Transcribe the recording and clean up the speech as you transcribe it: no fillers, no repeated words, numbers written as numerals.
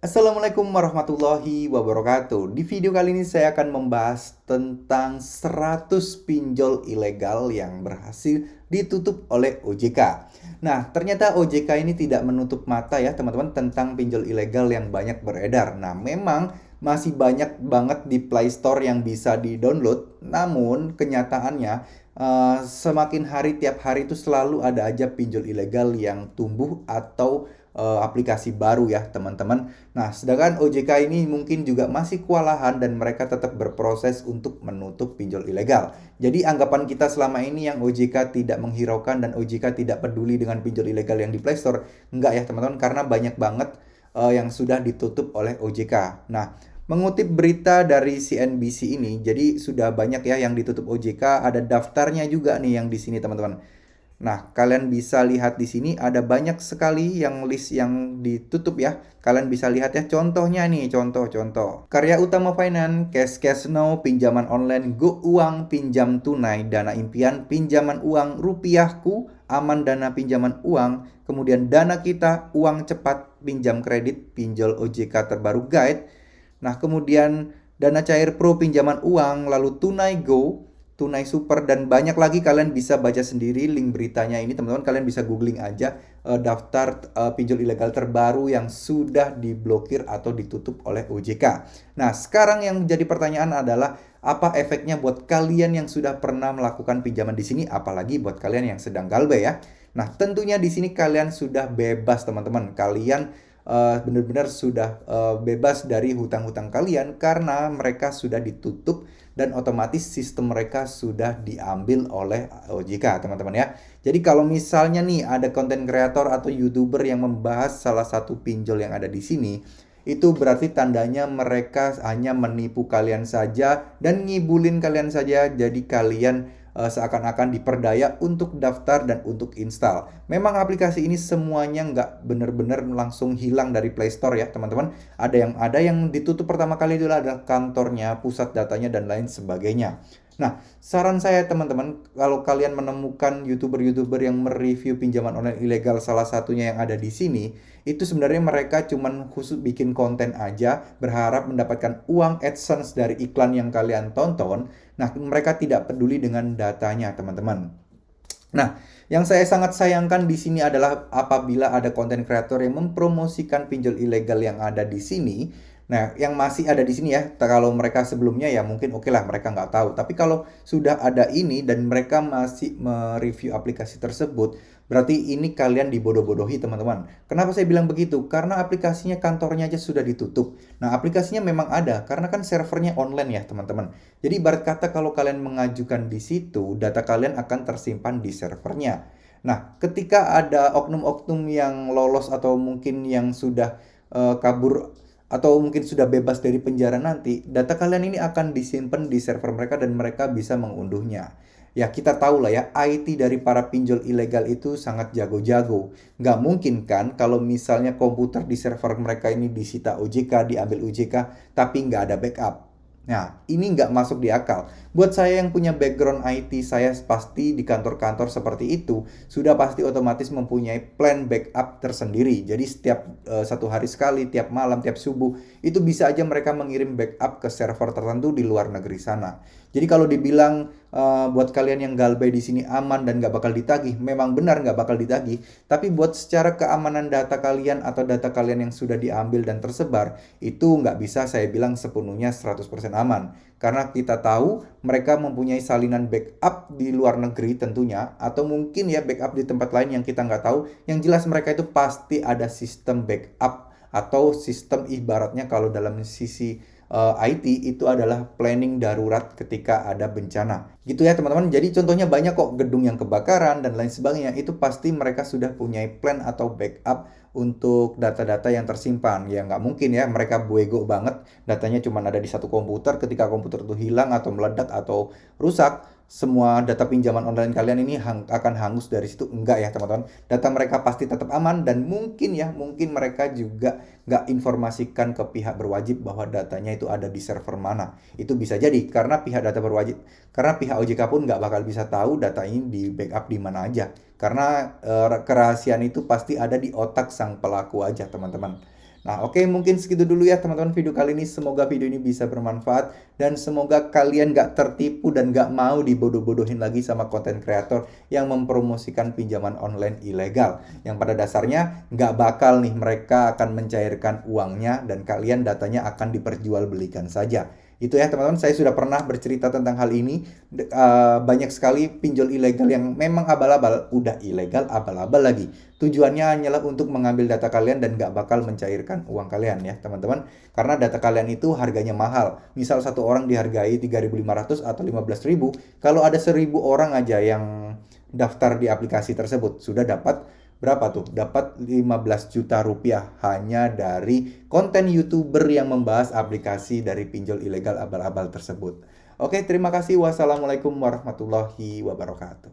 Assalamualaikum warahmatullahi wabarakatuh. Di video kali ini saya akan membahas tentang 100 pinjol ilegal yang berhasil ditutup oleh OJK. Nah, ternyata OJK ini tidak menutup mata ya teman-teman tentang pinjol ilegal yang banyak beredar. Nah, memang masih banyak banget di Play Store yang bisa di-download. Namun, kenyataannya semakin hari tiap hari itu selalu ada aja pinjol ilegal yang tumbuh atau aplikasi baru ya teman-teman. Nah, sedangkan OJK ini mungkin juga masih kewalahan dan mereka tetap berproses untuk menutup pinjol ilegal. Jadi anggapan kita selama ini yang OJK tidak menghiraukan dan OJK tidak peduli dengan pinjol ilegal yang di Play Store, enggak ya teman-teman, karena banyak banget yang sudah ditutup oleh OJK. Nah, mengutip berita dari CNBC ini, jadi sudah banyak ya yang ditutup OJK, ada daftarnya juga nih yang di sini teman-teman. Nah, kalian bisa lihat di sini ada banyak sekali yang list yang ditutup ya. Kalian bisa lihat ya contohnya nih, contoh-contoh. Karya Utama Finance, Cash Cash Now, pinjaman online, Go Uang, pinjam tunai, Dana Impian, pinjaman uang rupiahku, Aman Dana pinjaman uang, kemudian Dana Kita, uang cepat, pinjam kredit, pinjol OJK terbaru guide. Nah, kemudian Dana Cair Pro pinjaman uang, lalu Tunai Go, Tunai Super, dan banyak lagi kalian bisa baca sendiri link beritanya ini teman-teman. Kalian bisa googling aja daftar pinjol ilegal terbaru yang sudah diblokir atau ditutup oleh OJK. Nah, sekarang yang jadi pertanyaan adalah apa efeknya buat kalian yang sudah pernah melakukan pinjaman di sini, apalagi buat kalian yang sedang galbay ya. Nah, tentunya di sini kalian sudah bebas teman-teman. Kalian benar-benar sudah bebas dari hutang-hutang kalian karena mereka sudah ditutup dan otomatis sistem mereka sudah diambil oleh OJK teman-teman ya. Jadi kalau misalnya nih ada konten kreator atau YouTuber yang membahas salah satu pinjol yang ada di sini, itu berarti tandanya mereka hanya menipu kalian saja dan ngibulin kalian saja. Jadi kalian seakan-akan diperdaya untuk daftar dan untuk install. Memang aplikasi ini semuanya nggak benar-benar langsung hilang dari Play Store ya teman-teman. Ada yang ditutup pertama kali itu adalah kantornya, pusat datanya dan lain sebagainya. Nah, saran saya teman-teman, kalau kalian menemukan YouTuber-YouTuber yang mereview pinjaman online ilegal salah satunya yang ada di sini, itu sebenarnya mereka cuman khusus bikin konten aja, berharap mendapatkan uang AdSense dari iklan yang kalian tonton. Nah, mereka tidak peduli dengan datanya, teman-teman. Nah, yang saya sangat sayangkan di sini adalah apabila ada konten kreator yang mempromosikan pinjol ilegal yang ada di sini. Nah, yang masih ada di sini ya, kalau mereka sebelumnya ya mungkin oke lah mereka nggak tahu. Tapi kalau sudah ada ini dan mereka masih mereview aplikasi tersebut, berarti ini kalian dibodoh-bodohi teman-teman. Kenapa saya bilang begitu? Karena aplikasinya kantornya aja sudah ditutup. Nah, aplikasinya memang ada karena kan servernya online ya teman-teman. Jadi ibarat kata kalau kalian mengajukan di situ, data kalian akan tersimpan di servernya. Nah, ketika ada oknum-oknum yang lolos atau mungkin yang sudah kabur atau mungkin sudah bebas dari penjara nanti, data kalian ini akan disimpan di server mereka dan mereka bisa mengunduhnya. Ya kita tahu lah ya, IT dari para pinjol ilegal itu sangat jago-jago. Nggak mungkin kan kalau misalnya komputer di server mereka ini disita OJK, diambil OJK, tapi nggak ada backup. Nah, ini nggak masuk di akal. Buat saya yang punya background IT, saya pasti di kantor-kantor seperti itu sudah pasti otomatis mempunyai plan backup tersendiri. Jadi setiap satu hari sekali, tiap malam, tiap subuh, itu bisa aja mereka mengirim backup ke server tertentu di luar negeri sana. Jadi kalau dibilang buat kalian yang galbay di sini aman dan nggak bakal ditagih, memang benar nggak bakal ditagih. Tapi buat secara keamanan data kalian atau data kalian yang sudah diambil dan tersebar, itu nggak bisa saya bilang sepenuhnya 100% aman. Karena kita tahu mereka mempunyai salinan backup di luar negeri tentunya, atau mungkin ya backup di tempat lain yang kita nggak tahu. Yang jelas mereka itu pasti ada sistem backup atau sistem ibaratnya kalau dalam sisi IT itu adalah planning darurat ketika ada bencana. Gitu ya teman-teman. Jadi contohnya banyak kok gedung yang kebakaran dan lain sebagainya. Itu pasti mereka sudah punya plan atau backup untuk data-data yang tersimpan. Ya nggak mungkin ya mereka buego banget datanya cuma ada di satu komputer, ketika komputer itu hilang atau meledak atau rusak, semua data pinjaman online kalian ini akan hangus dari situ. Enggak ya teman-teman. Data mereka pasti tetap aman dan mungkin ya, mungkin mereka juga nggak informasikan ke pihak berwajib bahwa datanya itu ada di server mana. Itu bisa jadi karena pihak data berwajib, karena pihak OJK pun nggak bakal bisa tahu data ini di backup di mana aja. Karena kerahasiaan itu pasti ada di otak sang pelaku aja teman-teman. Nah, oke, mungkin segitu dulu ya teman-teman video kali ini. Semoga video ini bisa bermanfaat dan semoga kalian gak tertipu dan gak mau dibodoh-bodohin lagi sama konten kreator yang mempromosikan pinjaman online ilegal. Yang pada dasarnya gak bakal nih mereka akan mencairkan uangnya dan kalian datanya akan diperjualbelikan saja. Itu ya teman-teman, saya sudah pernah bercerita tentang hal ini. Banyak sekali pinjol ilegal yang memang abal-abal, udah ilegal abal-abal lagi. Tujuannya hanyalah untuk mengambil data kalian dan gak bakal mencairkan uang kalian ya teman-teman. Karena data kalian itu harganya mahal. Misal satu orang dihargai 3.500 atau 15.000. Kalau ada 1.000 orang aja yang daftar di aplikasi tersebut, sudah dapat berapa tuh? Dapat 15 juta rupiah hanya dari konten YouTuber yang membahas aplikasi dari pinjol ilegal abal-abal tersebut. Oke, terima kasih. Wassalamualaikum warahmatullahi wabarakatuh.